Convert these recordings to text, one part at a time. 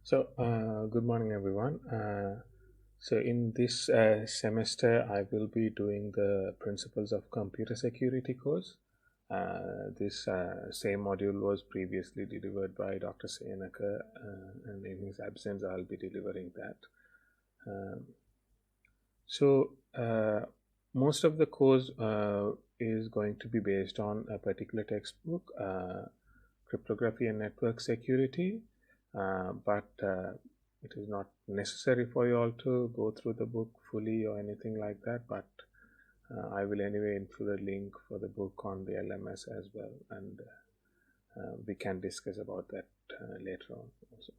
Good morning, everyone. In this semester, I will be doing the Principles of Computer Security course. This same module was previously delivered by Dr. Sayanaka, and in his absence, I'll be delivering that. Um, so, most of the course is going to be based on a particular textbook, Cryptography and Network Security, but it is not necessary for you all to go through the book fully or anything like that, but I will anyway include a link for the book on the LMS as well, and we can discuss about that later on also.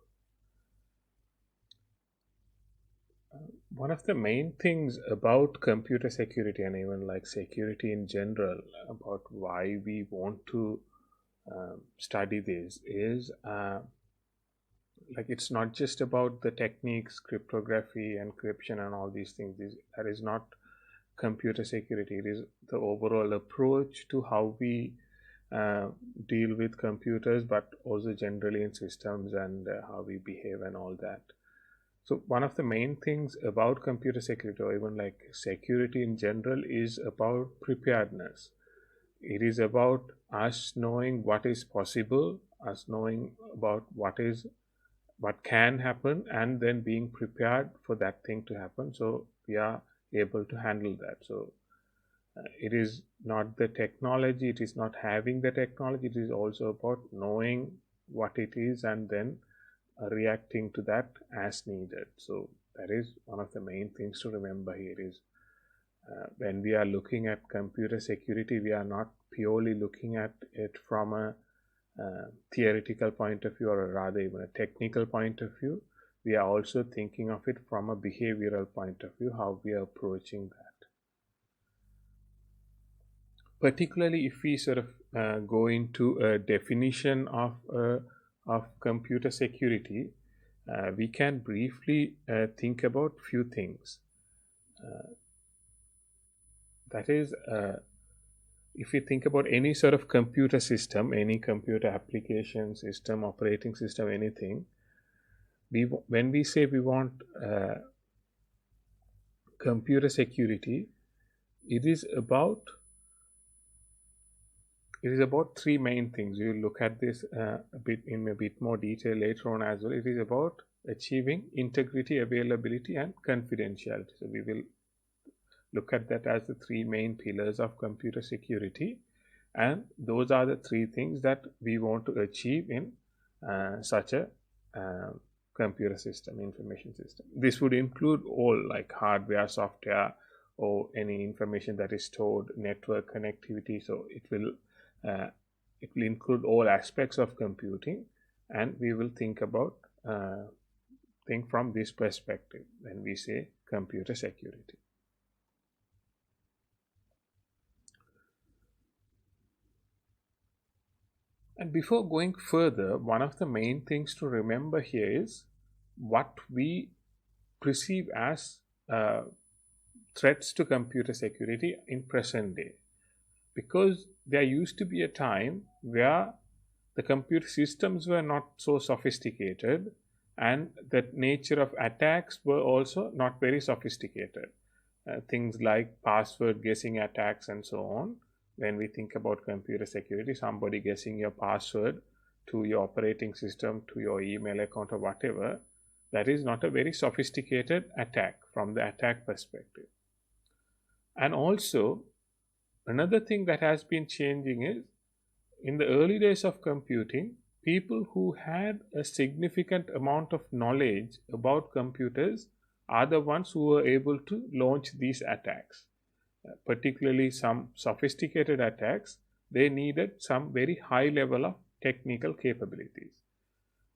One of the main things about computer security, and even like security in general, about why we want to study this is like it's not just about the techniques, cryptography, encryption, and all these things. That is not computer security. It is the overall approach to how we deal with computers, but also generally in systems and how we behave and all that. So one of the main things about computer security, or even like security in general, is about preparedness. It is about us knowing what is possible, us knowing about what can happen, and then being prepared for that thing to happen, so we are able to handle that. So it is not the technology, it is not having the technology, it is also about knowing what it is and then reacting to that as needed. So that is one of the main things to remember here is when we are looking at computer security, we are not purely looking at it from a theoretical point of view, or rather even a technical point of view. We are also thinking of it from a behavioral point of view, how we are approaching that. Particularly if we sort of go into a definition of computer security, we can briefly think about few things. That is, if we think about any sort of computer system, any computer application system, operating system, anything, when we say we want computer security, it is about three main things. We will look at this in a bit more detail later on as well. It is about achieving integrity, availability, and confidentiality. So we will look at that as the three main pillars of computer security, and those are the three things that we want to achieve in such a computer system, information system. This would include all like hardware, software, or any information that is stored, network connectivity. So it will include all aspects of computing, and we will think from this perspective when we say computer security. And before going further, one of the main things to remember here is what we perceive as threats to computer security in present day. Because there used to be a time where the computer systems were not so sophisticated, and the nature of attacks were also not very sophisticated. Things like password guessing attacks and so on. When we think about computer security, somebody guessing your password to your operating system, to your email account, or whatever, that is not a very sophisticated attack from the attack perspective. And also, another thing that has been changing is, in the early days of computing, people who had a significant amount of knowledge about computers are the ones who were able to launch these attacks. Particularly some sophisticated attacks, they needed some very high level of technical capabilities.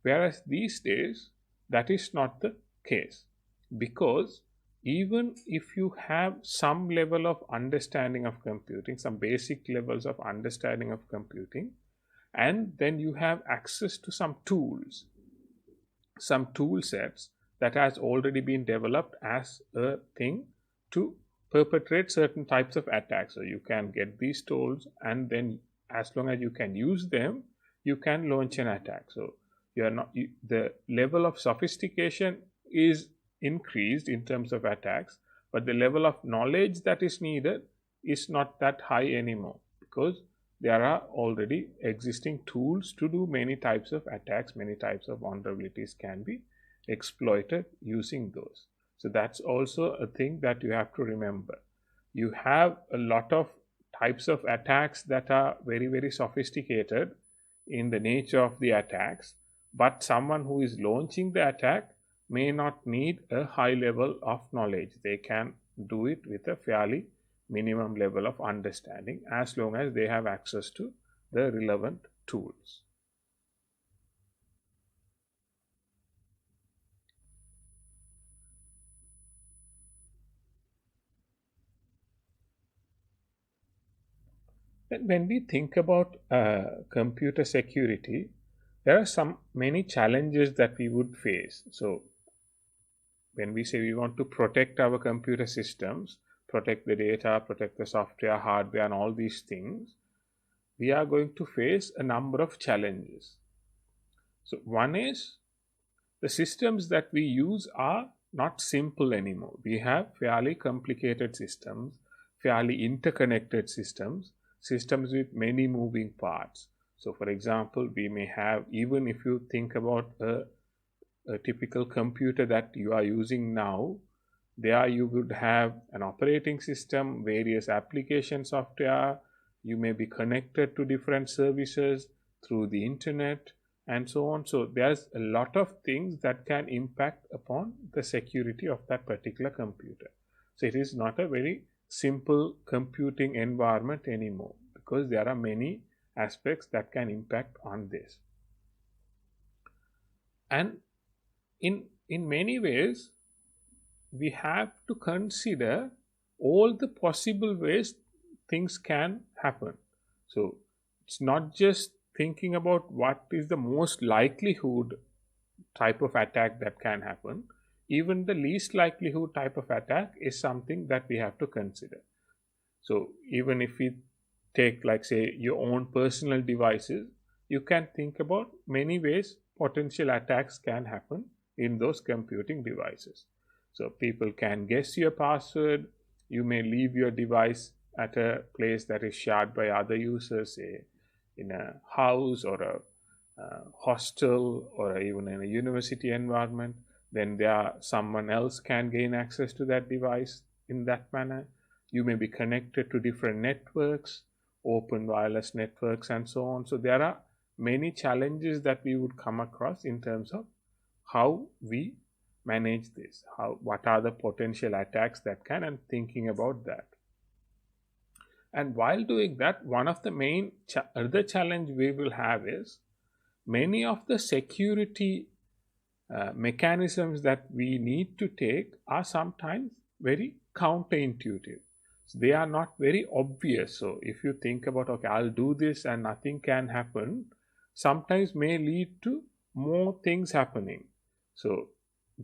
Whereas these days, that is not the case, because even if you have some level of understanding of computing, some basic levels of understanding of computing, and then you have access to some tools, some tool sets that has already been developed as a thing to perpetrate certain types of attacks. So you can get these tools, and then as long as you can use them, you can launch an attack. So The level of sophistication is increased in terms of attacks, but the level of knowledge that is needed is not that high anymore, because there are already existing tools to do many types of attacks. Many types of vulnerabilities can be exploited using those. So that's also a thing that you have to remember. You have a lot of types of attacks that are very, very sophisticated in the nature of the attacks, but someone who is launching the attack may not need a high level of knowledge. They can do it with a fairly minimum level of understanding, as long as they have access to the relevant tools. When we think about computer security, there are many challenges that we would face. So when we say we want to protect our computer systems, protect the data, protect the software, hardware, and all these things, we are going to face a number of challenges. So one is, the systems that we use are not simple anymore. We have fairly complicated systems, fairly interconnected systems with many moving parts. So for example, we may have, even if you think about a typical computer that you are using now, there you would have an operating system, various application software, you may be connected to different services through the internet, and so on. So there's a lot of things that can impact upon the security of that particular computer. So it is not a very simple computing environment anymore, because there are many aspects that can impact on this. And in many ways, we have to consider all the possible ways things can happen. So it's not just thinking about what is the most likelihood type of attack that can happen. Even the least likelihood type of attack is something that we have to consider. So even if we take, like, say, your own personal devices, you can think about many ways potential attacks can happen in those computing devices. So people can guess your password. You may leave your device at a place that is shared by other users, say in a house or a hostel or even in a university environment. Then someone else can gain access to that device in that manner. You may be connected to different networks, open wireless networks, and so on. So there are many challenges that we would come across in terms of how we manage this, what are the potential attacks that can, and thinking about that. And while doing that, one of the main other challenge we will have is, many of the security mechanisms that we need to take are sometimes very counterintuitive. So they are not very obvious. So if you think about, okay, I'll do this and nothing can happen, sometimes may lead to more things happening. So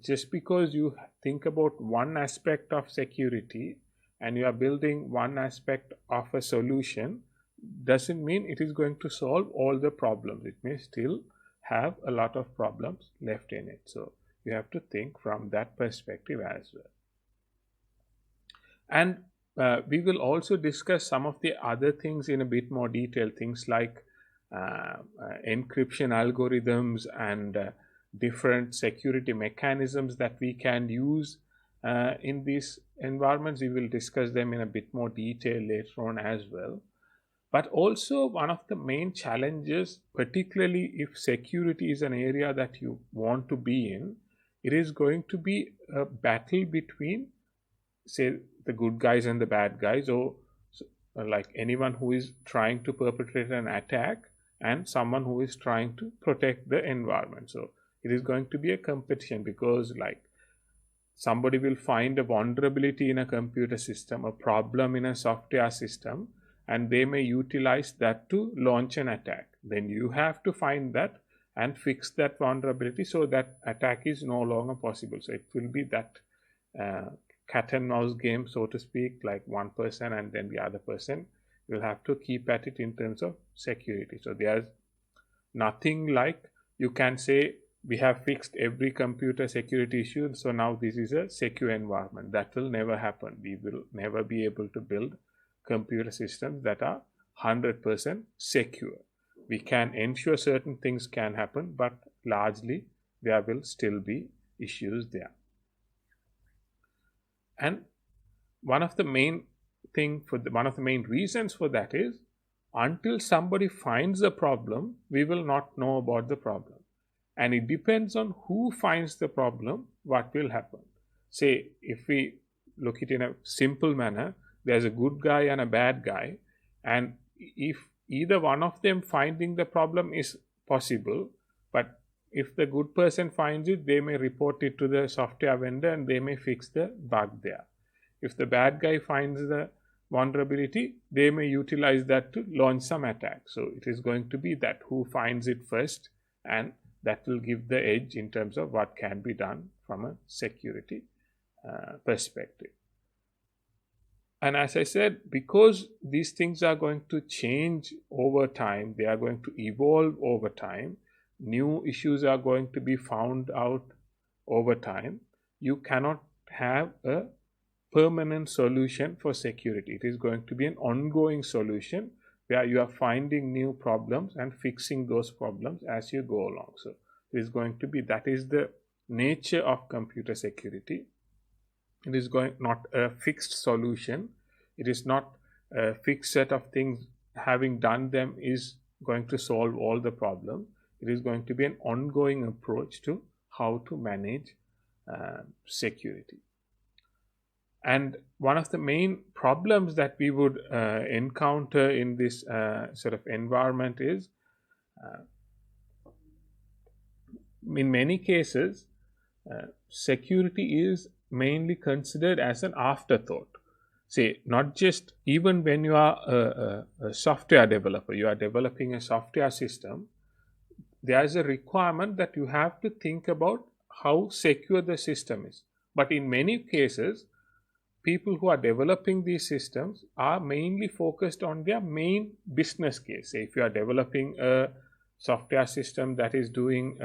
just because you think about one aspect of security and you are building one aspect of a solution, doesn't mean it is going to solve all the problems. It may still have a lot of problems left in it. So you have to think from that perspective as well. And we will also discuss some of the other things in a bit more detail, things like encryption algorithms and different security mechanisms that we can use in these environments. We will discuss them in a bit more detail later on as well. But also, one of the main challenges, particularly if security is an area that you want to be in, it is going to be a battle between, say, the good guys and the bad guys, or like anyone who is trying to perpetrate an attack and someone who is trying to protect the environment. So it is going to be a competition, because like somebody will find a vulnerability in a computer system, a problem in a software system, and they may utilize that to launch an attack. Then you have to find that and fix that vulnerability so that attack is no longer possible. So it will be that cat and mouse game, so to speak, like one person and then the other person will have to keep at it in terms of security. So there's nothing like you can say we have fixed every computer security issue, so now this is a secure environment. That will never happen. We will never be able to build computer systems that are 100% secure. We can ensure certain things can happen, but largely there will still be issues there. And one of the main reasons for that is, until somebody finds a problem, we will not know about the problem. And it depends on who finds the problem, what will happen. Say, if we look at it in a simple manner, there's a good guy and a bad guy, and if either one of them finding the problem is possible, but if the good person finds it, they may report it to the software vendor and they may fix the bug there. If the bad guy finds the vulnerability, they may utilize that to launch some attack. So it is going to be that who finds it first, and that will give the edge in terms of what can be done from a security perspective. And as I said, because these things are going to change over time, they are going to evolve over time, new issues are going to be found out over time, you cannot have a permanent solution for security. It is going to be an ongoing solution where you are finding new problems and fixing those problems as you go along. So it is going to be, that is the nature of computer security. It is not a fixed solution. It is not a fixed set of things. Having done them is going to solve all the problems. It is going to be an ongoing approach to how to manage security. And one of the main problems that we would encounter in this sort of environment is, in many cases, security is mainly considered as an afterthought. Say, not just even when you are a software developer, you are developing a software system, there is a requirement that you have to think about how secure the system is. But in many cases, people who are developing these systems are mainly focused on their main business case. Say, if you are developing a software system that is doing,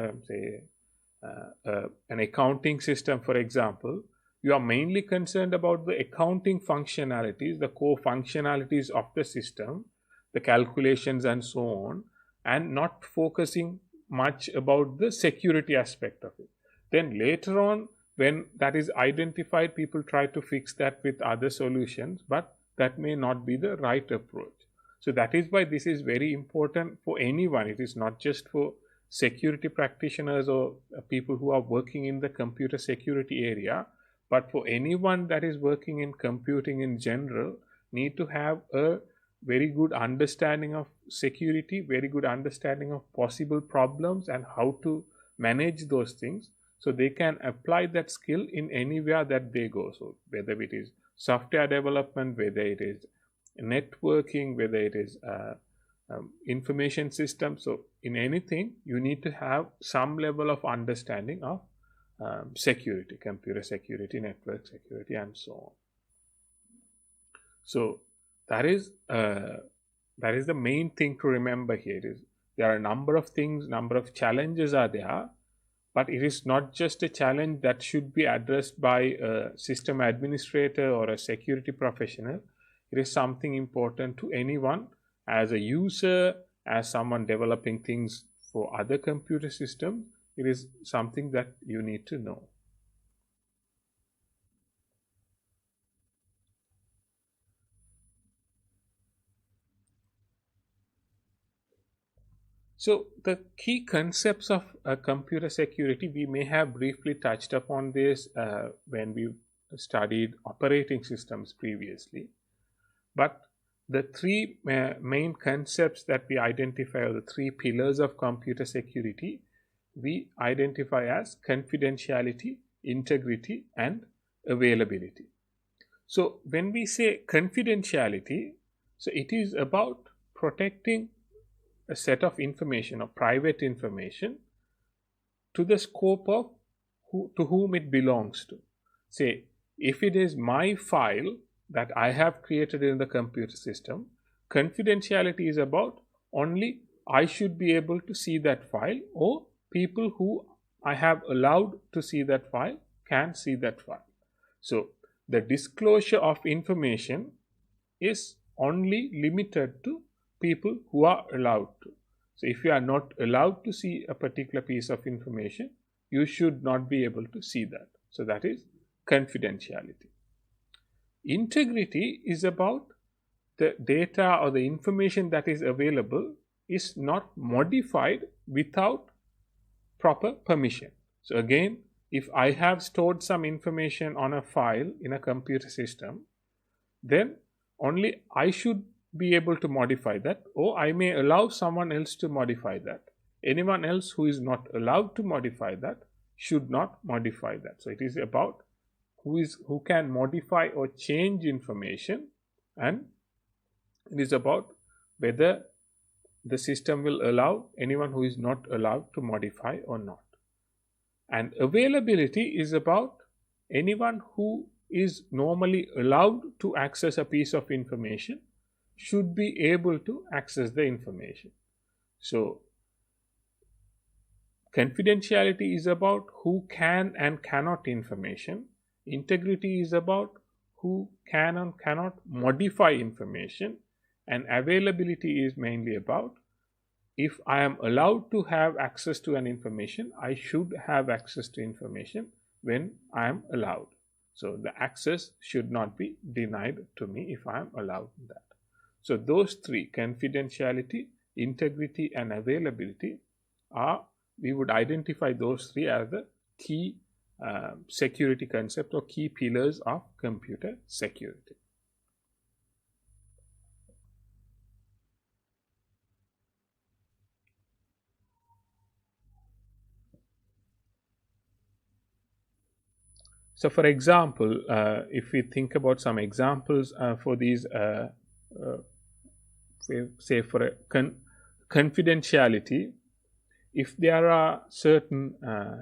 an accounting system, for example, you are mainly concerned about the accounting functionalities, the core functionalities of the system, the calculations and so on, and not focusing much about the security aspect of it. Then later on, when that is identified, people try to fix that with other solutions, but that may not be the right approach. So that is why this is very important for anyone. It is not just for security practitioners or people who are working in the computer security area, but for anyone that is working in computing in general, need to have a very good understanding of security, very good understanding of possible problems and how to manage those things, so they can apply that skill in anywhere that they go. So whether it is software development, whether it is networking, whether it is information systems, so in anything you need to have some level of understanding of security, computer security, network security, and so on. So that is the main thing to remember here. There are a number of things, number of challenges are there, but it is not just a challenge that should be addressed by a system administrator or a security professional. It is something important to anyone, as a user, as someone developing things for other computer systems. It is something that you need to know. So the key concepts of computer security, we may have briefly touched upon this when we studied operating systems previously. But the three main concepts that we identify, or the three pillars of computer security, we identify as confidentiality, integrity, and availability. So when we say confidentiality, so it is about protecting a set of information or private information to the scope of to whom it belongs to. Say, if it is my file that I have created in the computer system, confidentiality is about only I should be able to see that file, or people who I have allowed to see that file can see that file. So the disclosure of information is only limited to people who are allowed to. So if you are not allowed to see a particular piece of information, you should not be able to see that. So that is confidentiality. Integrity is about the data or the information that is available is not modified without proper permission. So again, if I have stored some information on a file in a computer system, then only I should be able to modify that, or I may allow someone else to modify that. Anyone else who is not allowed to modify that should not modify that. So it is about who can modify or change information, and it is about whether the system will allow anyone who is not allowed to modify or not. And availability is about anyone who is normally allowed to access a piece of information should be able to access the information. So confidentiality is about who can and cannot information. Integrity is about who can and cannot modify information. And availability is mainly about if I am allowed to have access to an information, I should have access to information when I am allowed. So the access should not be denied to me if I am allowed that. So those three, confidentiality, integrity, and availability, we would identify those three as the key security concept or key pillars of computer security. So for example, if we think about some examples for these, say for a confidentiality, if there are certain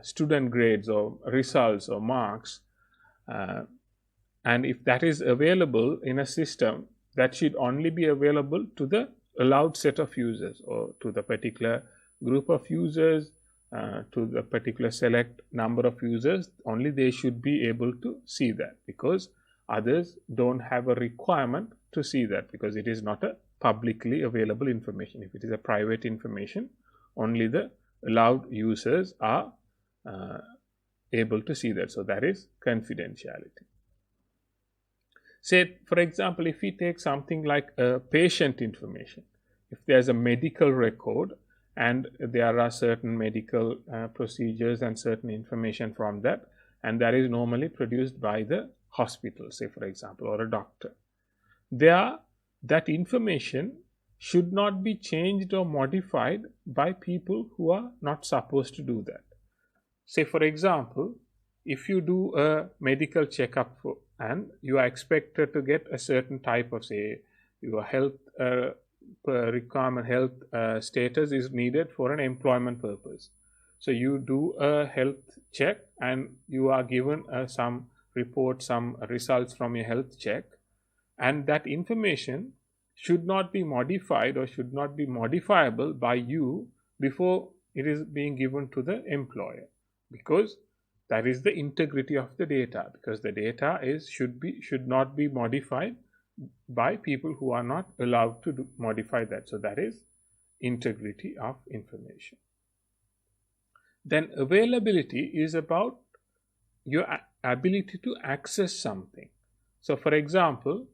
student grades or results or marks, and if that is available in a system, that should only be available to the allowed set of users or to the particular group of users, to the particular select number of users. Only they should be able to see that, because others don't have a requirement to see that, because it is not a publicly available information. If it is a private information, only the allowed users are able to see that. So that is confidentiality. Say, for example, if we take something like patient information, if there's a medical record and there are certain medical procedures and certain information from that, and that is normally produced by the hospital, say for example, or a doctor, that information should not be changed or modified by people who are not supposed to do that. Say for example, if you do a medical checkup and you are expected to get a certain type of, say, your health requirement, health status is needed for an employment purpose. So you do a health check and you are given some report, some results from your health check, and that information should not be modified or should not be modifiable by you before it is being given to the employer, because that is the integrity of the data, because the data should not be modified by people who are not allowed to modify that. So that is integrity of information. Then availability is about your ability to access something. So for example,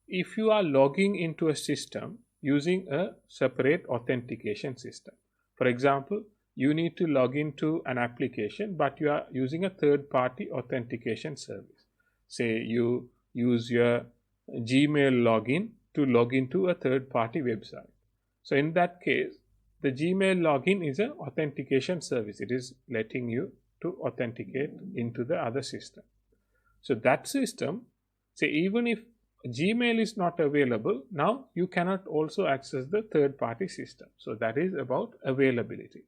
if you are logging into a system using a separate authentication system, for example, you need to log into an application, but you are using a third-party authentication service. Say you use your Gmail login to log into a third-party website. So in that case, the Gmail login is an authentication service. It is letting you to authenticate into the other system. So that system, say even if Gmail is not available, now you cannot also access the third-party system. So that is about availability.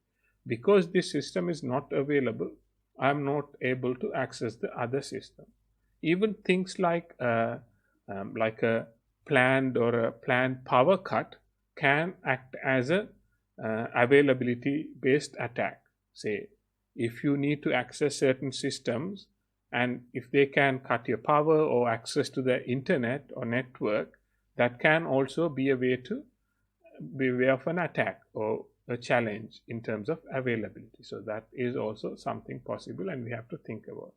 Because this system is not available, I am not able to access the other system. Even things like a planned power cut can act as a availability based attack. Say, if you need to access certain systems, and if they can cut your power or access to the internet or network, that can also be a way of an attack or a challenge in terms of availability. So that is also something possible, and we have to think about.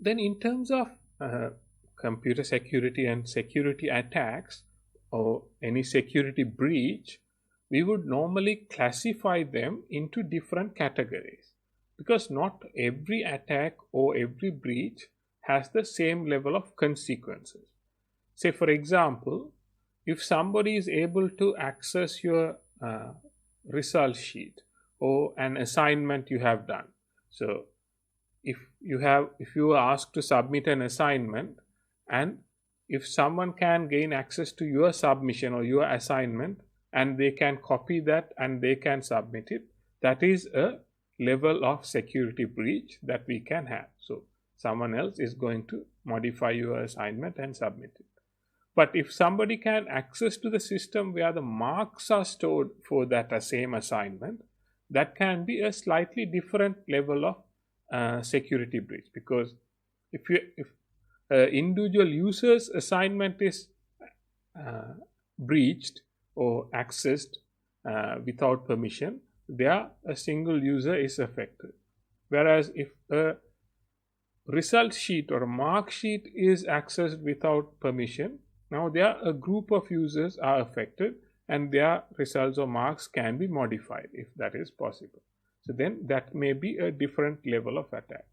Then, in terms of computer security and security attacks or any security breach, we would normally classify them into different categories, because not every attack or every breach has the same level of consequences. Say, for example, if somebody is able to access your result sheet or an assignment you have done. So if you are asked to submit an assignment, and if someone can gain access to your submission or your assignment, and they can copy that and they can submit it, that is a level of security breach that we can have. So someone else is going to modify your assignment and submit it. But if somebody can access to the system where the marks are stored for that same assignment, that can be a slightly different level of security breach, because if individual user's assignment is breached or accessed without permission, there a single user is affected. Whereas if a result sheet or a mark sheet is accessed without permission, now there a group of users are affected, and their results or marks can be modified if that is possible. So then that may be a different level of attack.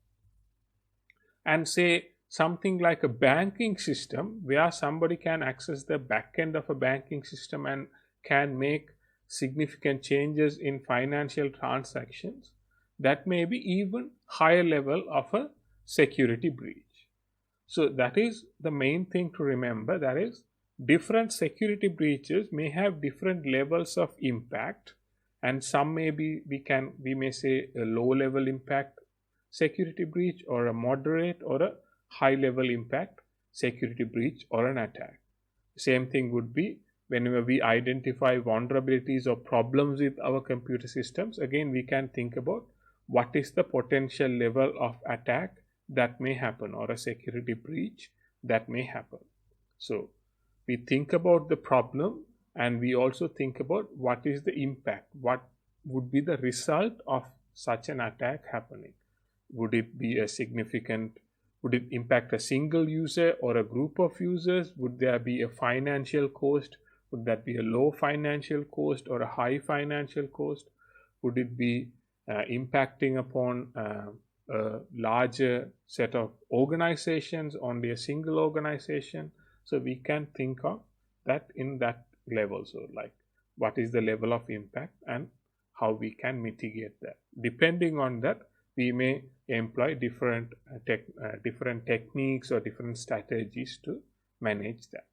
And say something like a banking system, where somebody can access the back end of a banking system and can make significant changes in financial transactions, that may be even higher level of a security breach. So that is the main thing to remember, that is, different security breaches may have different levels of impact, and some may be, we may say, a low level impact security breach, or a moderate or a high level impact security breach or an attack. Same thing would be whenever we identify vulnerabilities or problems with our computer systems. Again, we can think about what is the potential level of attack that may happen, or a security breach that may happen. So we think about the problem, and we also think about what is the impact, what would be the result of such an attack happening. Would it be a significant, would it impact a single user or a group of users? Would there be a financial cost? Would that be a low financial cost or a high financial cost? Would it be impacting upon a larger set of organizations, only a single organization? So we can think of that in that level. So like, what is the level of impact and how we can mitigate that? Depending on that, we may employ different techniques or different strategies to manage that.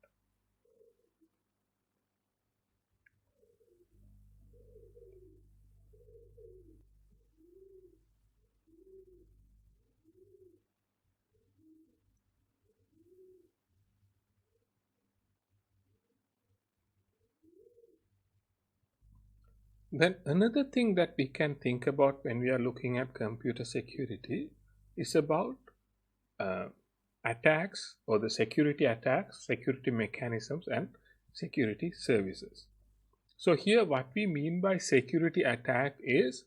Then another thing that we can think about when we are looking at computer security is about attacks, or the security attacks, security mechanisms, and security services. So here what we mean by security attack is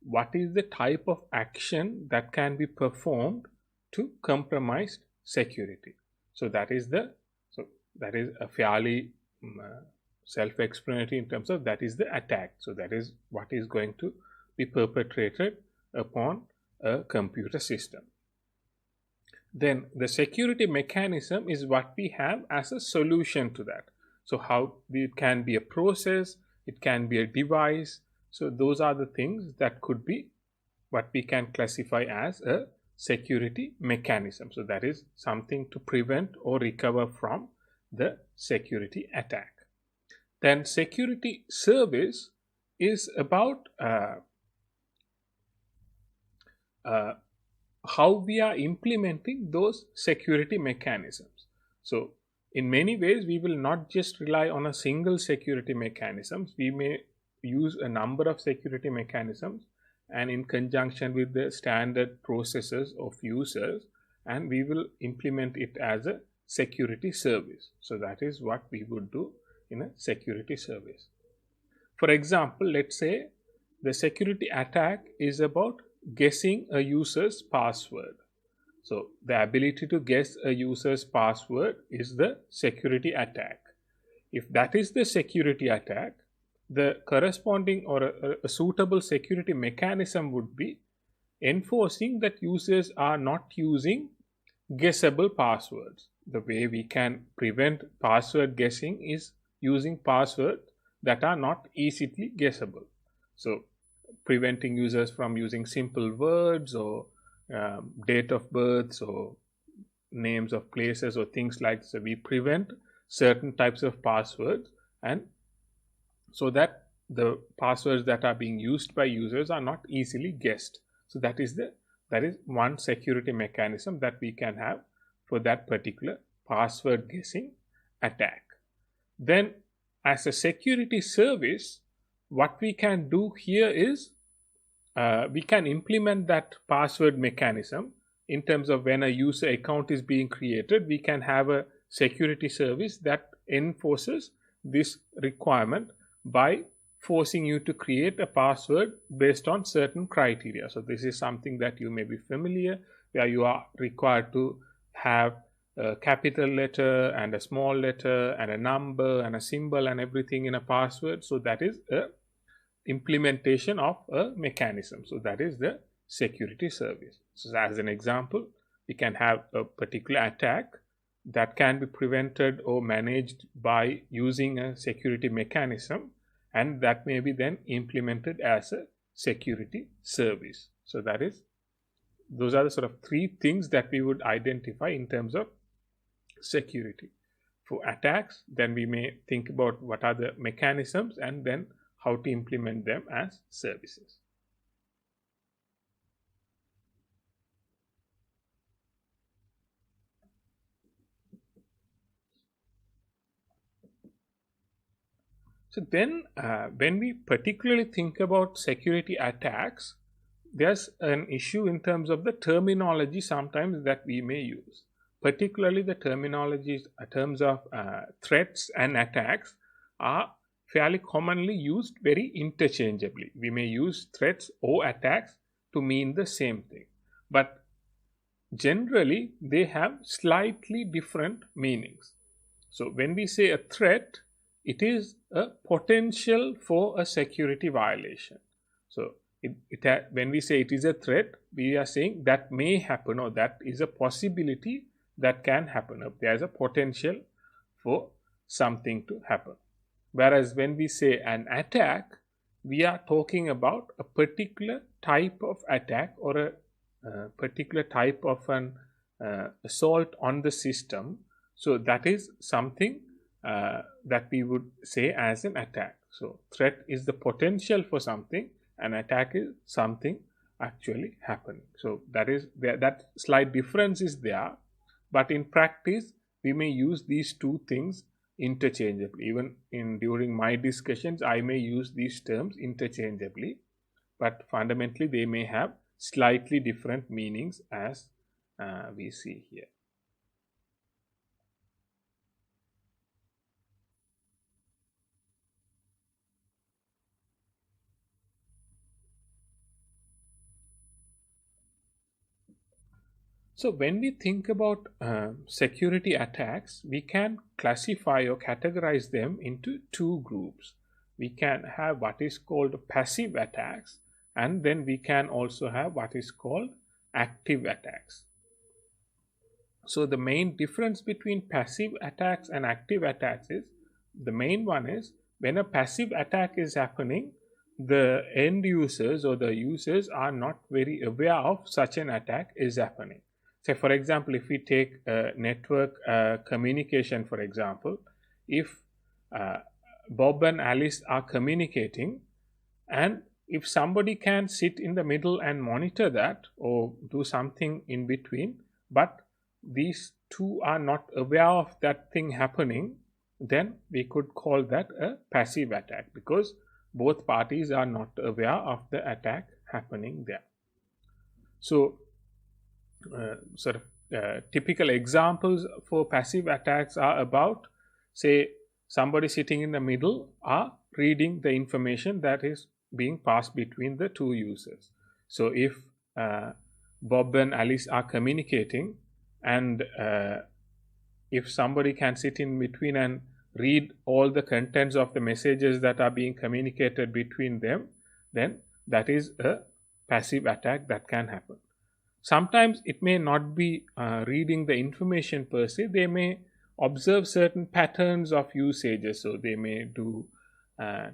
what is the type of action that can be performed to compromise security. So that is a fairly self-explanatory in terms of that is the attack. So that is what is going to be perpetrated upon a computer system. Then the security mechanism is what we have as a solution to that. So how it can be a process, it can be a device. So those are the things that could be what we can classify as a security mechanism. So that is something to prevent or recover from the security attack. Then security service is about how we are implementing those security mechanisms. So in many ways, we will not just rely on a single security mechanism. We may use a number of security mechanisms, and in conjunction with the standard processes of users, and we will implement it as a security service. So that is what we would do in a security service. For example, let's say the security attack is about guessing a user's password. So the ability to guess a user's password is the security attack. If that is the security attack, the corresponding or a suitable security mechanism would be enforcing that users are not using guessable passwords. The way we can prevent password guessing is using passwords that are not easily guessable. So preventing users from using simple words or date of births or names of places or things like that. So we prevent certain types of passwords, and so that the passwords that are being used by users are not easily guessed. So that is one security mechanism that we can have for that particular password guessing attack. Then as a security service, what we can do here is we can implement that password mechanism in terms of when a user account is being created. We can have a security service that enforces this requirement by forcing you to create a password based on certain criteria. So this is something that you may be familiar, where you are required to have a capital letter and a small letter and a number and a symbol and everything in a password. So that is a implementation of a mechanism. So that is the security service. So as an example, we can have a particular attack that can be prevented or managed by using a security mechanism, and that may be then implemented as a security service. So those are the sort of three things that we would identify in terms of security. For attacks, then we may think about what are the mechanisms and then how to implement them as services. So then when we particularly think about security attacks, there's an issue in terms of the terminology sometimes that we may use. Particularly the terminologies in terms of threats and attacks are fairly commonly used very interchangeably. We may use threats or attacks to mean the same thing, but generally they have slightly different meanings. So when we say a threat, it is a potential for a security violation. So when we say it is a threat, we are saying that may happen, or that is a possibility that can happen. There is a potential for something to happen. Whereas when we say an attack, we are talking about a particular type of attack or a particular type of an assault on the system. So that is something that we would say as an attack. So threat is the potential for something, and attack is something actually happening. So that slight difference is there, but in practice we may use these two things interchangeably. Even during my discussions, I may use these terms interchangeably, but fundamentally they may have slightly different meanings as we see here. So when we think about security attacks, we can classify or categorize them into two groups. We can have what is called passive attacks, and then we can also have what is called active attacks. So the main difference between passive attacks and active attacks is, the main one is, when a passive attack is happening, the end users or the users are not very aware of such an attack is happening. Say, for example, if we take network communication, for example, if Bob and Alice are communicating, and if somebody can sit in the middle and monitor that or do something in between, but these two are not aware of that thing happening, then we could call that a passive attack, because both parties are not aware of the attack happening there. So, typical examples for passive attacks are about, say, somebody sitting in the middle are reading the information that is being passed between the two users. So if Bob and Alice are communicating, and if somebody can sit in between and read all the contents of the messages that are being communicated between them, then that is a passive attack that can happen. Sometimes it may not be reading the information per se. They may observe certain patterns of usages. So they may do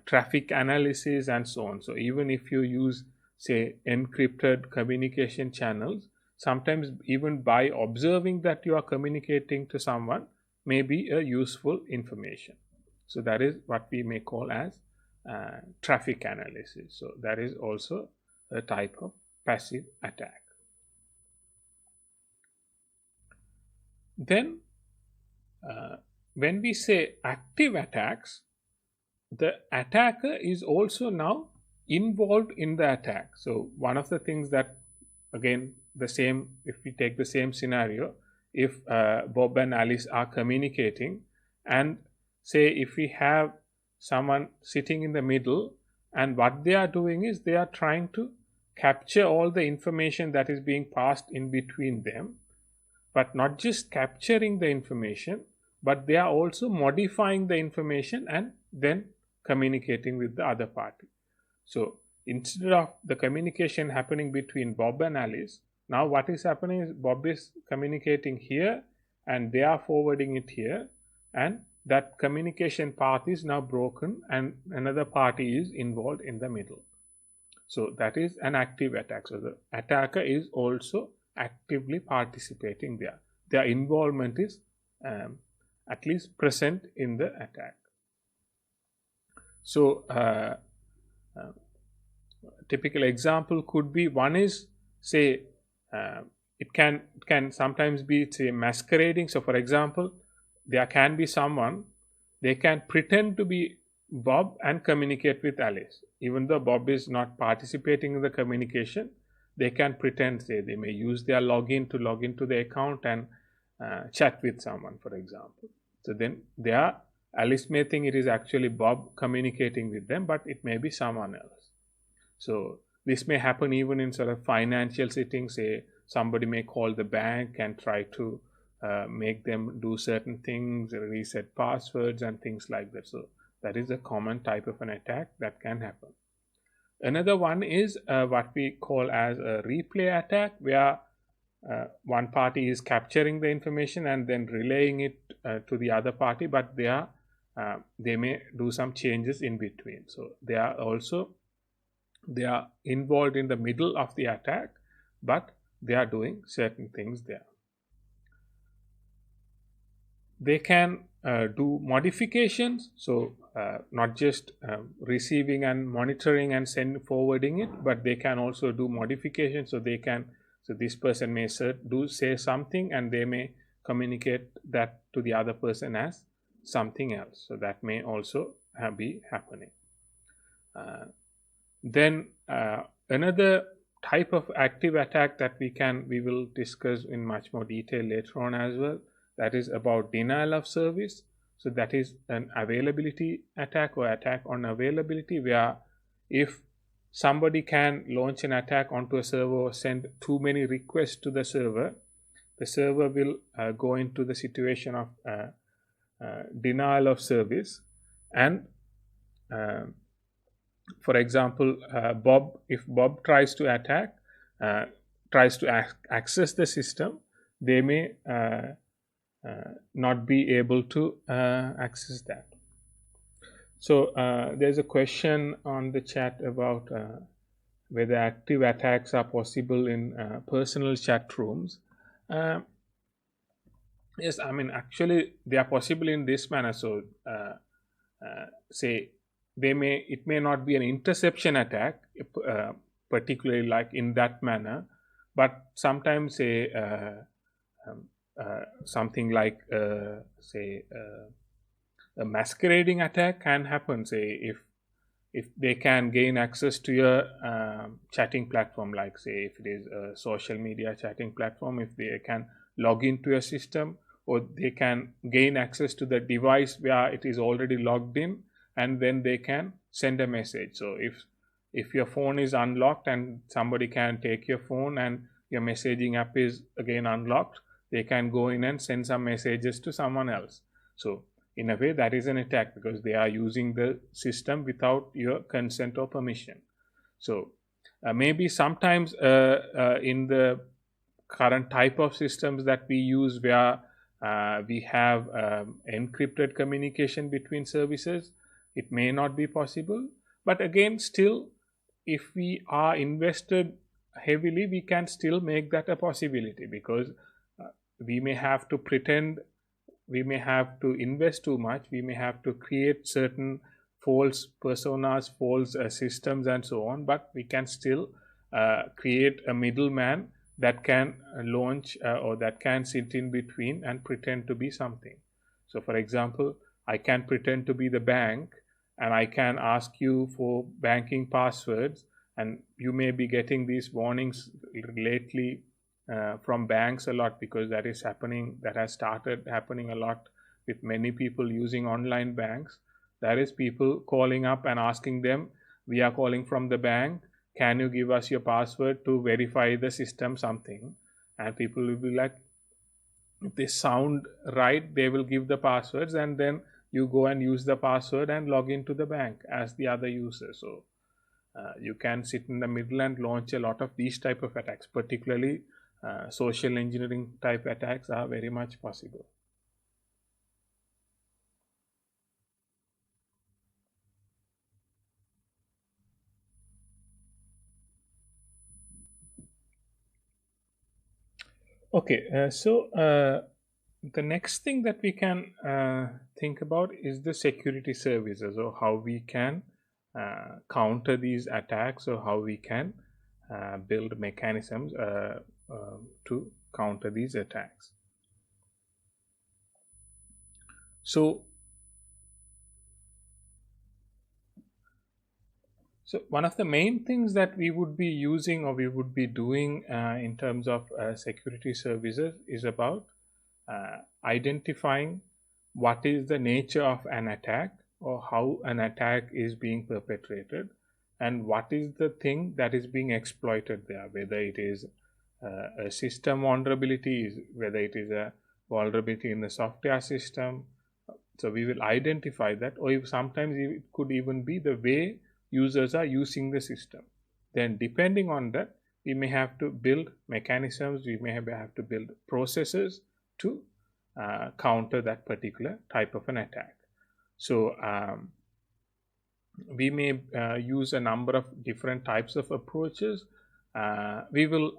traffic analysis and so on. So even if you use, say, encrypted communication channels, sometimes even by observing that you are communicating to someone may be a useful information. So that is what we may call as traffic analysis. So that is also a type of passive attack. Then, when we say active attacks, the attacker is also now involved in the attack. So, one of the things that, again, the same, if we take the same scenario, if Bob and Alice are communicating, and say if we have someone sitting in the middle, and what they are doing is they are trying to capture all the information that is being passed in between them, but not just capturing the information, but they are also modifying the information and then communicating with the other party. So instead of the communication happening between Bob and Alice, now what is happening is Bob is communicating here and they are forwarding it here, and that communication path is now broken and another party is involved in the middle. So that is an active attack. So the attacker is also actively participating there. Their involvement is at least present in the attack. So typical example could be, one is, say, it can sometimes be, say, masquerading. So for example, there can be someone, they can pretend to be Bob and communicate with Alice. Even though Bob is not participating in the communication, they can pretend, say, they may use their login to log into the account and chat with someone, for example. So then Alice may think it is actually Bob communicating with them, but it may be someone else. So this may happen even in sort of financial settings. Say somebody may call the bank and try to make them do certain things, reset passwords and things like that. So that is a common type of an attack that can happen. Another one is what we call as a replay attack, where one party is capturing the information and then relaying it to the other party, but they may do some changes in between. So they are involved in the middle of the attack, but they are doing certain things there. They can do modifications, so not just receiving and monitoring and forwarding it, but they can also do modifications. So this person may say something and they may communicate that to the other person as something else. So that may also be happening. Then another type of active attack that we will discuss in much more detail later on as well, that is about denial of service. So that is an availability attack or attack on availability, where if somebody can launch an attack onto a server or send too many requests to the server will go into the situation of denial of service. And for example, if Bob tries to attack, tries to access the system, they may not be able to access that. So there's a question on the chat about whether active attacks are possible in personal chat rooms. Yes, I mean, actually they are possible in this manner. So say it may not be an interception attack, particularly like in that manner, but sometimes say um, something like say a masquerading attack can happen. Say if they can gain access to your chatting platform, like say if it is a social media chatting platform, if they can log into your system, or they can gain access to the device where it is already logged in, and then they can send a message. So if your phone is unlocked and somebody can take your phone and your messaging app is again unlocked, they can go in and send some messages to someone else. So in a way, that is an attack because they are using the system without your consent or permission. So maybe sometimes in the current type of systems that we use, where we have encrypted communication between services, it may not be possible. But again, still, if we are invested heavily, we can still make that a possibility, because we may have to pretend, we may have to invest too much, we may have to create certain false personas, false systems, and so on, but we can still create a middleman that can launch or that can sit in between and pretend to be something. So, for example, I can pretend to be the bank and I can ask you for banking passwords, and you may be getting these warnings lately from banks a lot, because that is happening, that has started happening a lot with many people using online banks. There is people calling up and asking them, we are calling from the bank, can you give us your password to verify the system, something. And people will be like, if they sound right, they will give the passwords, and then you go and use the password and log into the bank as the other user. So you can sit in the middle and launch a lot of these type of attacks. Particularly social engineering type attacks are very much possible. Okay, so the next thing that we can think about is the security services, or how we can counter these attacks, or how we can build mechanisms to counter these attacks. So one of the main things that we would be using, or we would be doing in terms of security services, is about identifying what is the nature of an attack, or how an attack is being perpetrated, and what is the thing that is being exploited there, whether it is a system vulnerability, whether it is a vulnerability in the software system. So we will identify that, or sometimes it could even be the way users are using the system. Then depending on that, we may have to build mechanisms, we may have to build processes to counter that particular type of an attack. So we may use a number of different types of approaches. We will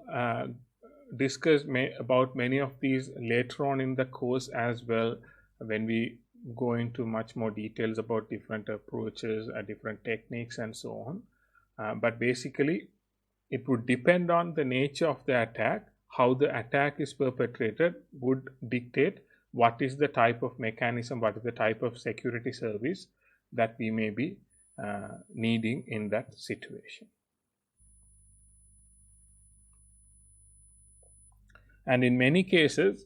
discuss about many of these later on in the course as well, when we go into much more details about different approaches, different techniques, and so on. But basically, it would depend on the nature of the attack. How the attack is perpetrated would dictate what is the type of mechanism, what is the type of security service that we may be needing in that situation. And in many cases,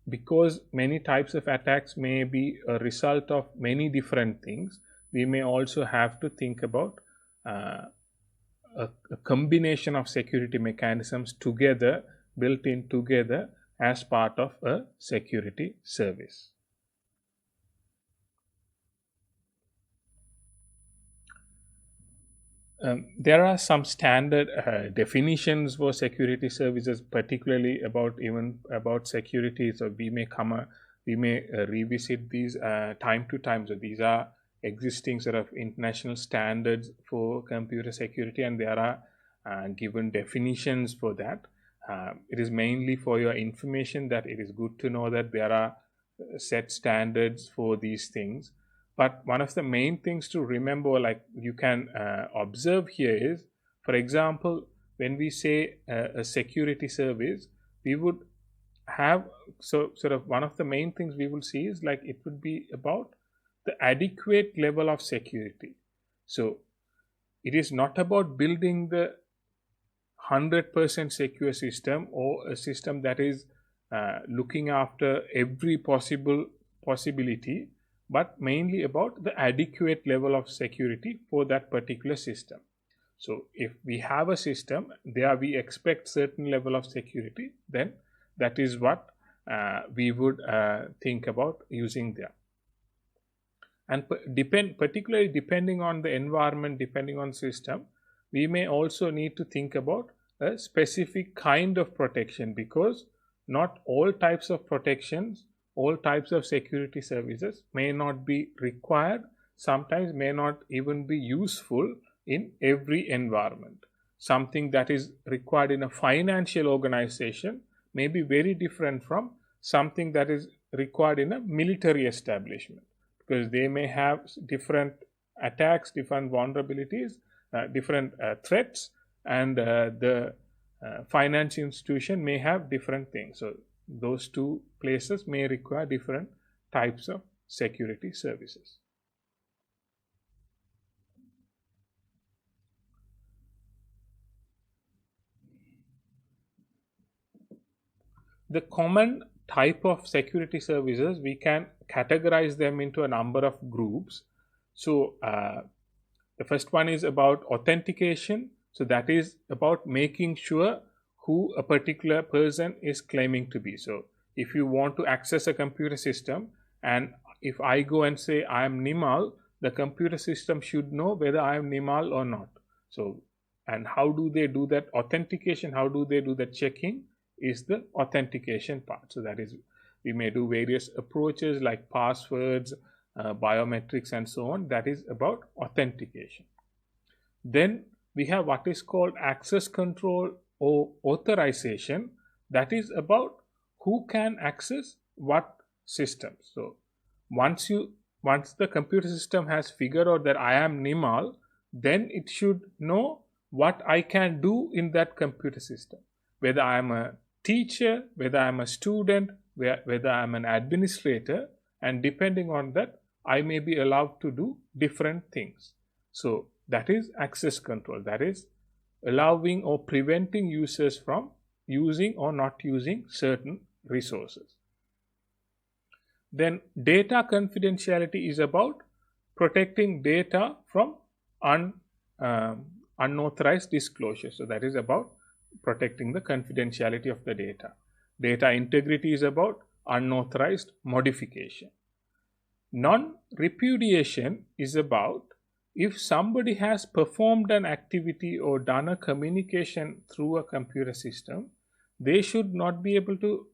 because many types of attacks may be a result of many different things, we may also have to think about a combination of security mechanisms together, built in together as part of a security service. There are some standard definitions for security services, particularly about security. So we may revisit these time to time. So these are existing sort of international standards for computer security, and there are given definitions for that. It is mainly for your information that it is good to know that there are set standards for these things. But one of the main things to remember, like you can observe here, is, for example, when we say a security service, we would have, so sort of one of the main things we will see is like it would be about the adequate level of security. So it is not about building the 100% secure system or a system that is looking after every possibility, but mainly about the adequate level of security for that particular system. So if we have a system there we expect certain level of security, then that is what we would think about using there. And particularly depending on the environment, depending on system, we may also need to think about a specific kind of protection, because not all types of protections, all types of security services may not be required, sometimes may not even be useful in every environment. Something that is required in a financial organization may be very different from something that is required in a military establishment, because they may have different attacks, different vulnerabilities, different threats, and the financial institution may have different things. So those two places may require different types of security services. The common type of security services, we can categorize them into a number of groups. So the first one is about authentication. So that is about making sure who a particular person is claiming to be. So if you want to access a computer system, and if I go and say I am Nimal, the computer system should know whether I am Nimal or not. So, and how do they do that authentication? How do they do the checking? Is the authentication part. So that is, we may do various approaches like passwords, biometrics, and so on. That is about authentication. Then we have what is called access control or authorization. That is about who can access what systems. So once the computer system has figured out that I am Nimal, then it should know what I can do in that computer system, whether I am a teacher, whether I am a student, whether I am an administrator, and depending on that I may be allowed to do different things. So that is access control. That is allowing or preventing users from using or not using certain resources. Then data confidentiality is about protecting data from unauthorized disclosure. So that is about protecting the confidentiality of the data. Data integrity is about unauthorized modification. Non-repudiation is about if somebody has performed an activity or done a communication through a computer system, they should not be able to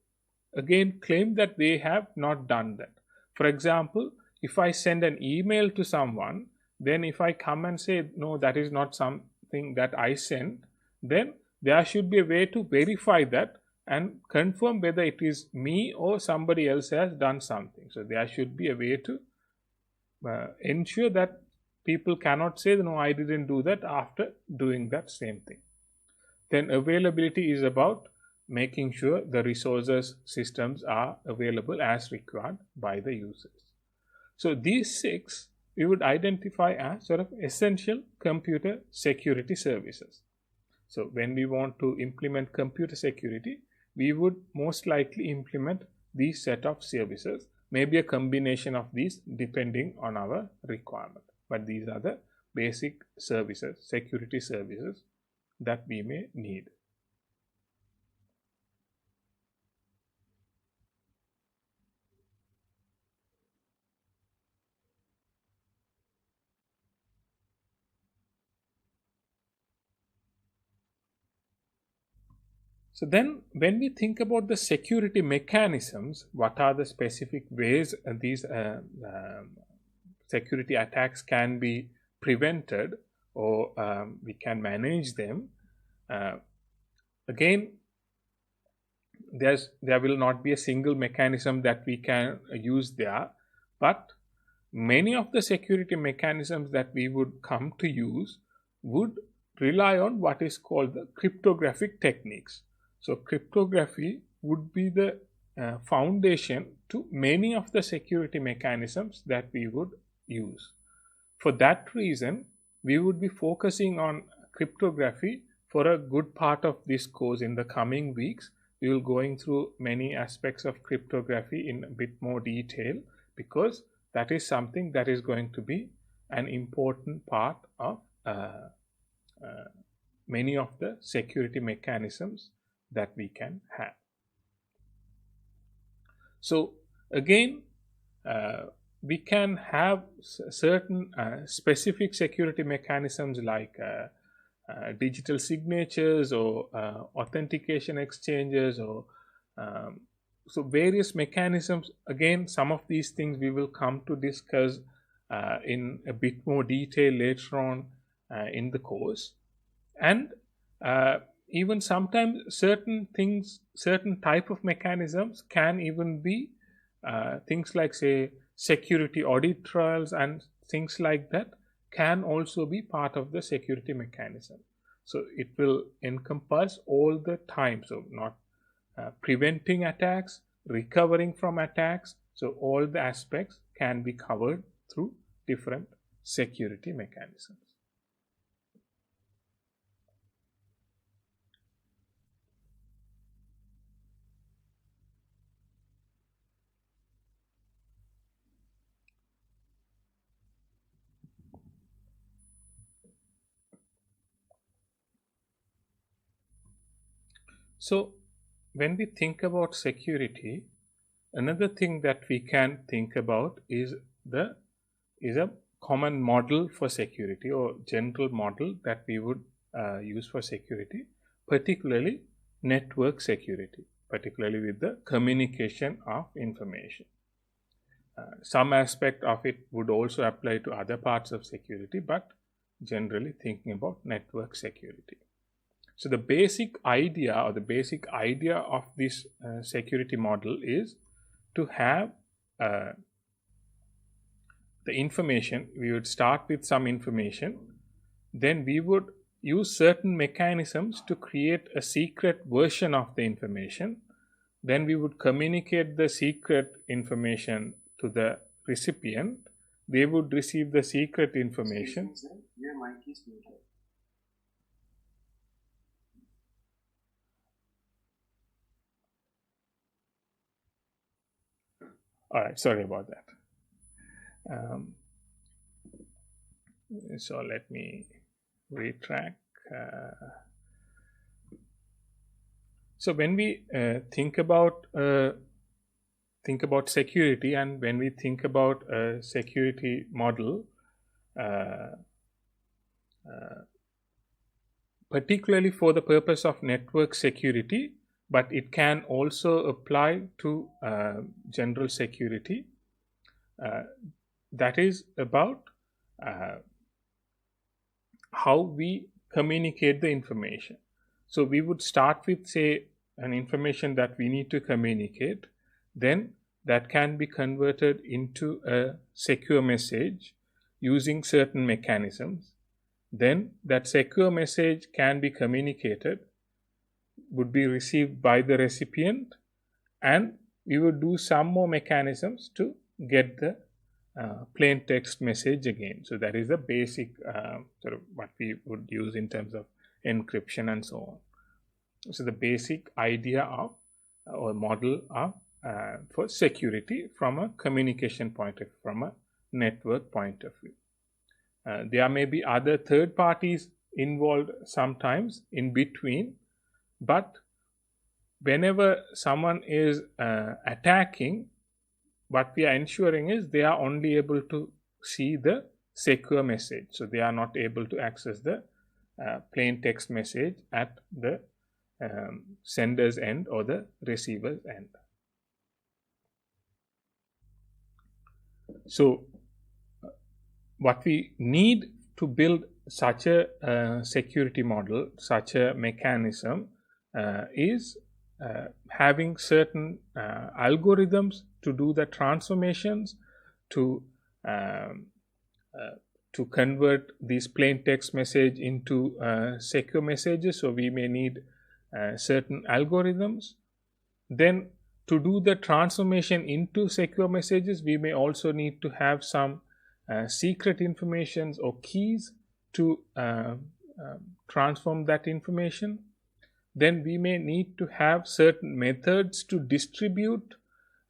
again claim that they have not done that. For example, if I send an email to someone, then if I come and say, no, that is not something that I sent, then there should be a way to verify that and confirm whether it is me or somebody else has done something. So there should be a way to ensure that people cannot say, no, I didn't do that after doing that same thing. Then availability is about making sure the resources systems are available as required by the users. So these 6 we would identify as sort of essential computer security services. So when we want to implement computer security, we would most likely implement these set of services, maybe a combination of these depending on our requirement. But these are the basic services, security services that we may need. So then when we think about the security mechanisms, what are the specific ways these security attacks can be prevented or we can manage them? Again, there will not be a single mechanism that we can use there, but many of the security mechanisms that we would come to use would rely on what is called the cryptographic techniques. So cryptography would be the foundation to many of the security mechanisms that we would use. For that reason, we would be focusing on cryptography for a good part of this course. In the coming weeks, we will going through many aspects of cryptography in a bit more detail, because that is something that is going to be an important part of many of the security mechanisms that we can have. So again, we can have certain specific security mechanisms like digital signatures or authentication exchanges, or so various mechanisms. Again, some of these things we will come to discuss in a bit more detail later on in the course. And even sometimes certain things, certain type of mechanisms can even be things like, say, security audit trials and things like that can also be part of the security mechanism. So it will encompass all the time. So not preventing attacks, recovering from attacks. So all the aspects can be covered through different security mechanisms. So when we think about security, another thing that we can think about is a common model for security, or general model that we would use for security, particularly network security, particularly with the communication of information. Some aspect of it would also apply to other parts of security, but generally thinking about network security. So the basic idea of this security model is to have the information. We would start with some information, then we would use certain mechanisms to create a secret version of the information. Then we would communicate the secret information to the recipient. They would receive the secret information. Your mic is muted. All right, sorry about that. So let me retrack. So when we think about security, and when we think about a security model, particularly for the purpose of network security, but it can also apply to general security. That is about how we communicate the information. So we would start with, say, an information that we need to communicate. Then that can be converted into a secure message using certain mechanisms. Then that secure message can be communicated, would be received by the recipient, and we would do some more mechanisms to get the plain text message again. So that is the basic sort of what we would use in terms of encryption and so on. So the basic idea of or model of for security from a communication point of view, from a network point of view. There may be other third parties involved sometimes in between, but whenever someone is attacking, what we are ensuring is they are only able to see the secure message. So they are not able to access the plain text message at the sender's end or the receiver's end. So what we need to build such a security model, such a mechanism, is having certain algorithms to do the transformations, to um, uh, to convert these plain text message into secure messages. So we may need certain algorithms. Then to do the transformation into secure messages, we may also need to have some secret informations or keys to transform that information. Then we may need to have certain methods to distribute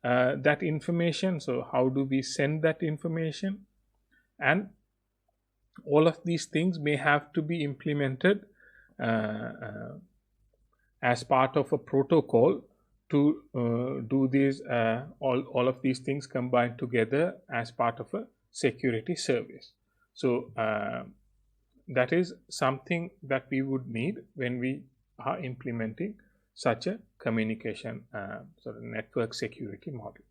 that information. So how do we send that information? And all of these things may have to be implemented as part of a protocol to do these all of these things combined together as part of a security service. So that is something that we would need when we are implementing such a communication sort of network security model.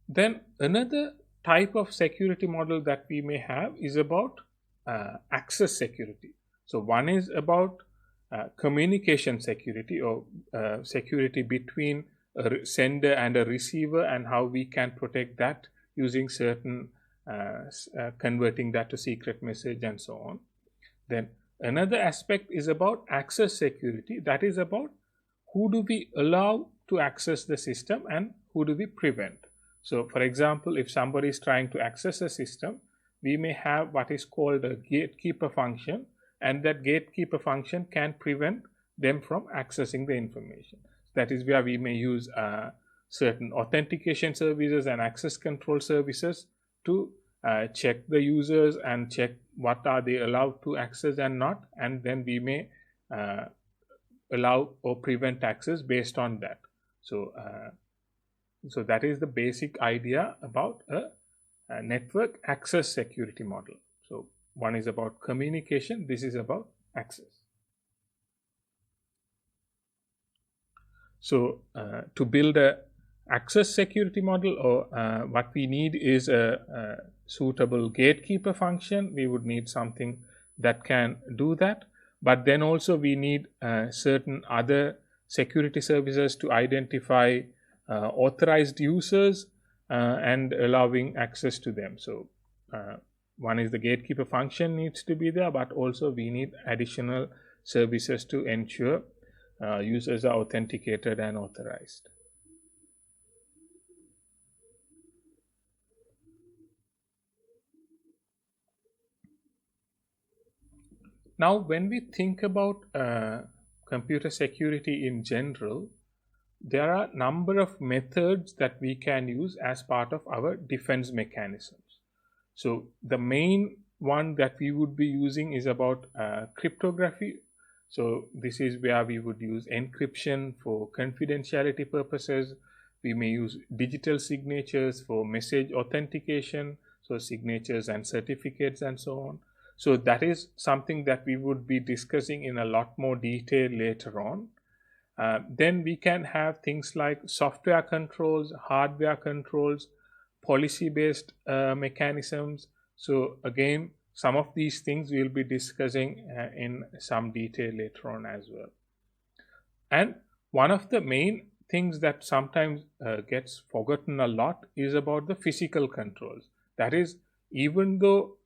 Then another type of security model that we may have is about access security. So one is about communication security, or security between a sender and a receiver, and how we can protect that using certain converting that to secret message and so on. Then another aspect is about access security. That is about who do we allow to access the system and who do we prevent. So for example, if somebody is trying to access a system, we may have what is called a gatekeeper function, and that gatekeeper function can prevent them from accessing the information. That is where we may use certain authentication services and access control services to check the users and check what are they allowed to access and not, and then we may allow or prevent access based on that. So so that is the basic idea about a network access security model. So one is about communication, this is about access. So to build a access security model, or what we need is a suitable gatekeeper function. We would need something that can do that, but then also we need certain other security services to identify authorized users and allowing access to them. So one is the gatekeeper function needs to be there, but also we need additional services to ensure users are authenticated and authorized. Now, when we think about computer security in general, there are a number of methods that we can use as part of our defense mechanisms. So the main one that we would be using is about cryptography. So this is where we would use encryption for confidentiality purposes. We may use digital signatures for message authentication, so signatures and certificates and so on. So that is something that we would be discussing in a lot more detail later on. Then we can have things like software controls, hardware controls, policy-based mechanisms. So again, some of these things we'll be discussing in some detail later on as well. And one of the main things that sometimes gets forgotten a lot is about the physical controls. That is, even though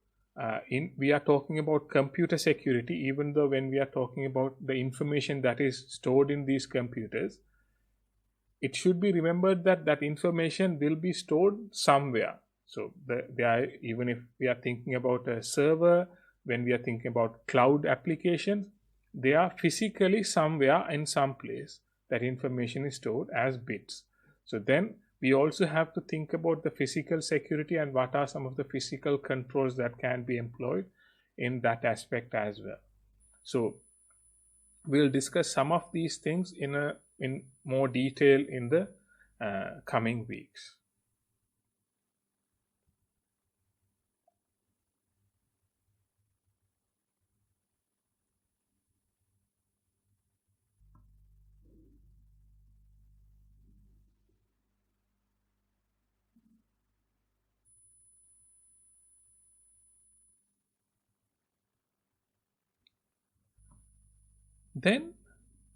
we are talking about computer security, even though when we are talking about the information that is stored in these computers, it should be remembered that that information will be stored somewhere. So even if we are thinking about a server, when we are thinking about cloud applications, they are physically somewhere in some place. That information is stored as bits. So then we also have to think about the physical security and what are some of the physical controls that can be employed in that aspect as well. So we'll discuss some of these things in more detail in the coming weeks. Then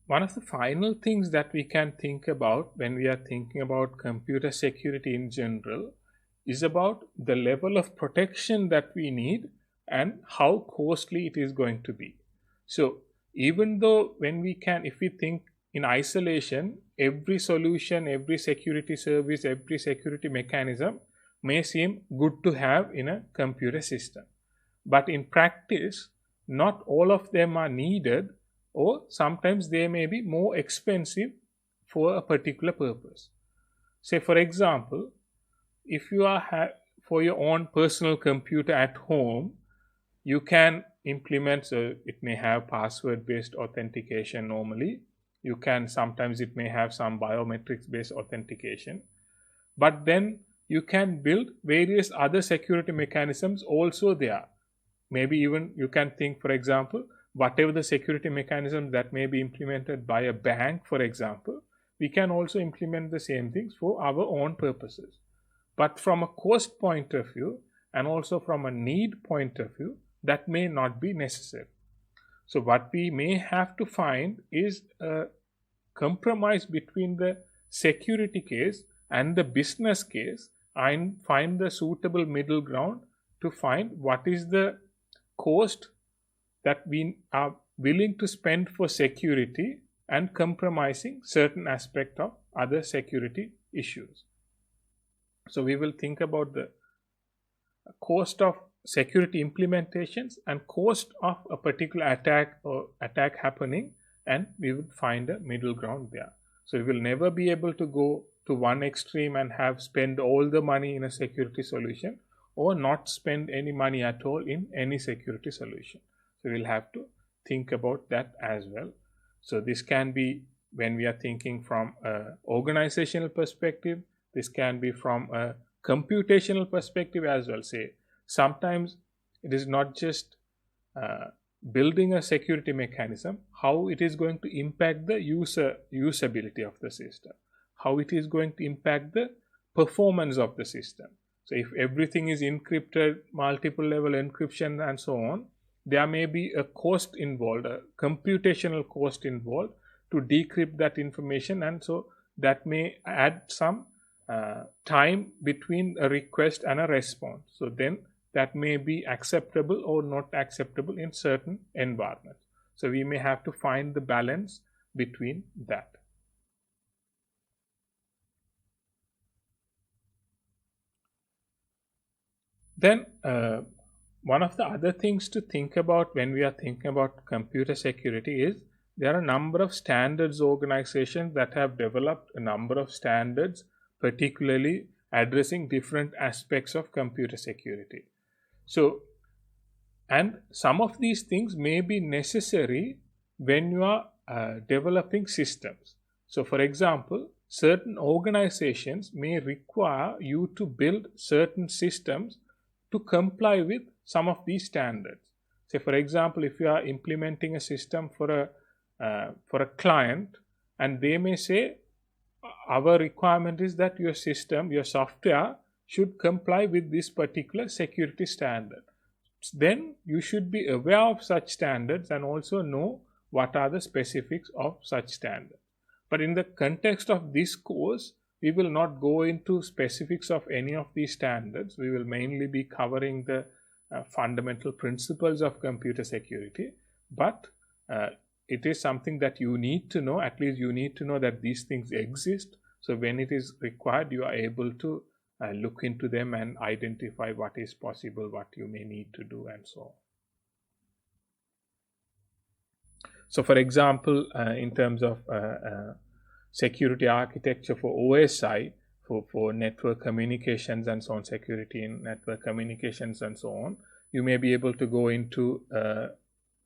one of the final things that we can think about when we are thinking about computer security in general is about the level of protection that we need and how costly it is going to be. So, even though if we think in isolation, every solution, every security service, every security mechanism may seem good to have in a computer system. But in practice, not all of them are needed, or sometimes they may be more expensive for a particular purpose. Say, for example, if you are for your own personal computer at home, you can implement, so it may have password based authentication normally. You can sometimes it may have some biometrics based authentication, but then you can build various other security mechanisms also there. Maybe even you can think, for example, whatever the security mechanism that may be implemented by a bank, for example, we can also implement the same things for our own purposes. But from a cost point of view and also from a need point of view, that may not be necessary. So what we may have to find is a compromise between the security case and the business case, and find the suitable middle ground to find what is the cost that we are willing to spend for security and compromising certain aspect of other security issues. So we will think about the cost of security implementations and cost of a particular attack happening, and we would find a middle ground there. So we will never be able to go to one extreme and spend all the money in a security solution, or not spend any money at all in any security solution. So we'll have to think about that as well. So this can be when we are thinking from an organizational perspective, this can be from a computational perspective as well. Say, sometimes it is not just building a security mechanism, how it is going to impact the usability of the system, how it is going to impact the performance of the system. So if everything is encrypted, multiple level encryption and so on, there may be a cost involved, a computational cost involved to decrypt that information, and so that may add some time between a request and a response. So then that may be acceptable or not acceptable in certain environments. So we may have to find the balance between that. Then one of the other things to think about when we are thinking about computer security is there are a number of standards organizations that have developed a number of standards, particularly addressing different aspects of computer security. So, and some of these things may be necessary when you are developing systems. So, for example, certain organizations may require you to build certain systems to comply with some of these standards. Say, for example, if you are implementing a system for a client, and they may say, our requirement is that your system, your software should comply with this particular security standard. Then you should be aware of such standards and also know what are the specifics of such standards. But in the context of this course, we will not go into specifics of any of these standards. We will mainly be covering the fundamental principles of computer security. But it is something that you need to know. At least you need to know that these things exist. So when it is required, you are able to look into them and identify what is possible, what you may need to do, and so on. So for example, in terms of security architecture for OSI, for network communications and so on, security in network communications and so on, you may be able to go into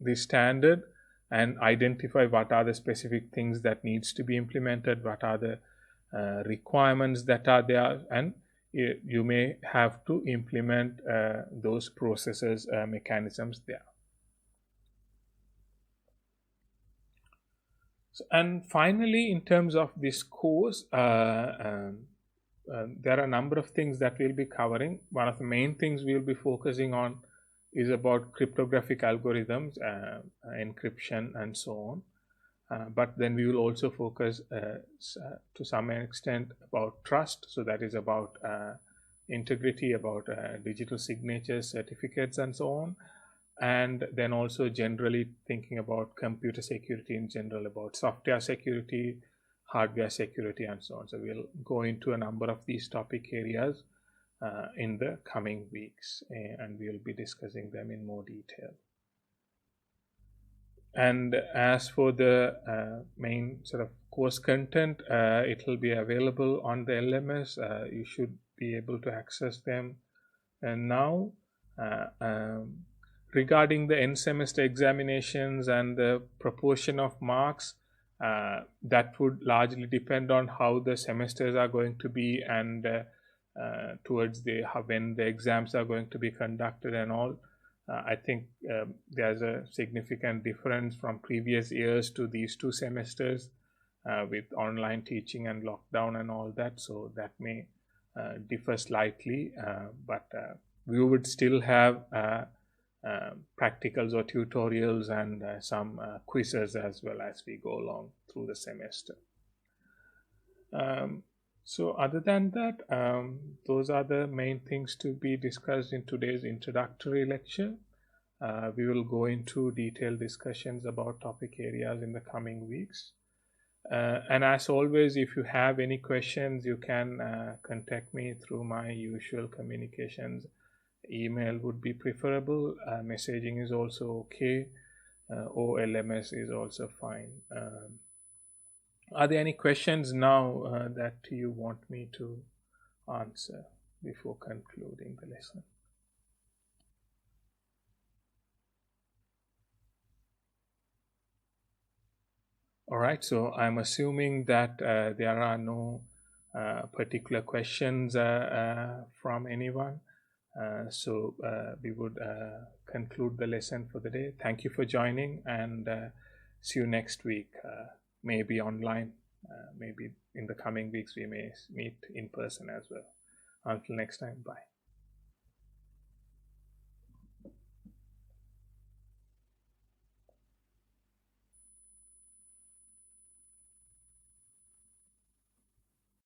this standard and identify what are the specific things that needs to be implemented, what are the requirements that are there, and you may have to implement those processes, mechanisms there. So, and finally, in terms of this course, there are a number of things that we'll be covering. One of the main things we'll be focusing on is about cryptographic algorithms, encryption, and so on. But then we will also focus to some extent about trust. So that is about integrity, about digital signatures, certificates, and so on. And then also generally thinking about computer security in general, about software security, hardware security, and so on. So we'll go into a number of these topic areas in the coming weeks, and we'll be discussing them in more detail. And as for the main sort of course content, it will be available on the LMS. You should be able to access them. And now, regarding the end semester examinations and the proportion of marks, that would largely depend on how the semesters are going to be, and towards when the exams are going to be conducted and all. I think there's a significant difference from previous years to these 2 semesters with online teaching and lockdown and all that. So that may differ slightly, but we would still have practicals or tutorials and some quizzes as well as we go along through the semester. So other than that, those are the main things to be discussed in today's introductory lecture. We will go into detailed discussions about topic areas in the coming weeks. And as always, if you have any questions, you can contact me through my usual communications. Email would be preferable. Messaging is also okay. Or LMS is also fine. Are there any questions now that you want me to answer before concluding the lesson? All right, so I'm assuming that there are no particular questions from anyone. So we would conclude the lesson for the day. Thank you for joining, and see you next week. Maybe online, maybe in the coming weeks we may meet in person as well. Until next time, bye.